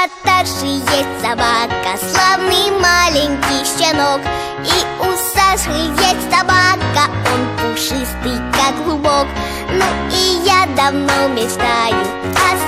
Наташи есть собака, славный маленький щенок. И у Саши есть собака, он пушистый, как клубок. Ну и я давно мечтаю о